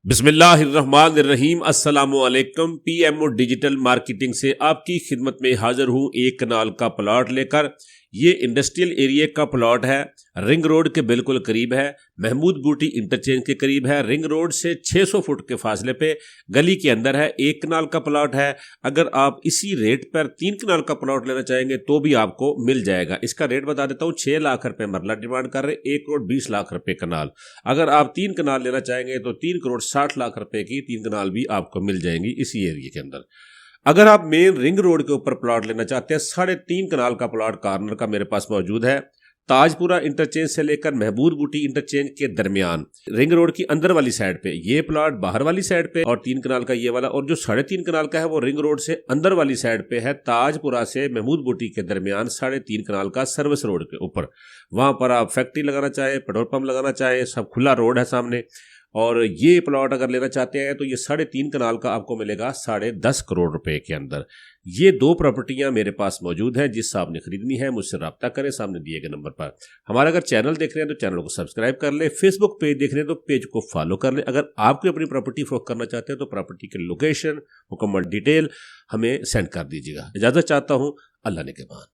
बिस्मिल्लाहिर्रहमानिर्रहीम अस्सलामुअलैकुम। PMO digital marketing से आपकी खिदमत में हाजिर हूँ एक कनाल का प्लॉट लेकर। ये इंडस्ट्रियल एरिया का प्लॉट है, रिंग रोड के बिल्कुल करीब है, महमूद बूटी इंटरचेंज के करीब है। रिंग रोड से 600 फुट के फासले पे गली के अंदर है। एक कनाल का प्लॉट है। अगर आप इसी रेट पर 3 कनाल का प्लॉट लेना चाहेंगे तो भी आपको मिल जाएगा। इसका रेट बता देता हूँ, 6 लाख रुपए मरला डिमांड कर रहे, 1 करोड़ 20 लाख रुपए कनाल। अगर आप 3 कनाल लेना चाहेंगे तो 3 करोड़ 60 लाख रुपए की 3 कनाल भी आपको मिल जाएंगी इसी एरिया के अंदर। अगर आप मेन रिंग रोड के ऊपर प्लॉट लेना चाहते हैं, 3.5 कनाल का प्लॉट कॉर्नर का मेरे पास मौजूद है। ताजपुरा इंटरचेंज से लेकर महबूब बूटी इंटरचेंज के दरमियान रिंग रोड की अंदर वाली साइड पे ये प्लॉट, बाहर वाली साइड पे और 3 कनाल का ये वाला, और जो 3.5 कनाल का है वो रिंग रोड से अंदर वाली साइड पे है। ताजपुरा से महमूद बूटी के दरमियान 3.5 कनाल का सर्विस रोड के ऊपर। वहां पर आप फैक्ट्री लगाना चाहे, पेट्रोल पंप लगाना चाहे, सब खुला रोड है सामने। और ये प्लॉट अगर लेना चाहते हैं तो ये 3.5 कनाल का आपको मिलेगा 10.5 करोड़ रुपए के अंदर। ये 2 प्रॉपर्टियां मेरे पास मौजूद हैं। जिस आपने खरीदनी है मुझसे रब्ता करें सामने दिए गए नंबर पर। हमारा अगर चैनल देख रहे हैं तो चैनल को सब्सक्राइब कर ले, फेसबुक पेज देख रहे हैं तो पेज को फॉलो कर ले। अगर आप कोई अपनी प्रॉपर्टी फरोख्त करना चाहते हैं तो प्रॉपर्टी की लोकेशन, मुकम्मल डिटेल हमें सेंड कर दीजिएगा। इजाजत चाहता हूँ, अल्लाह ने के बाद।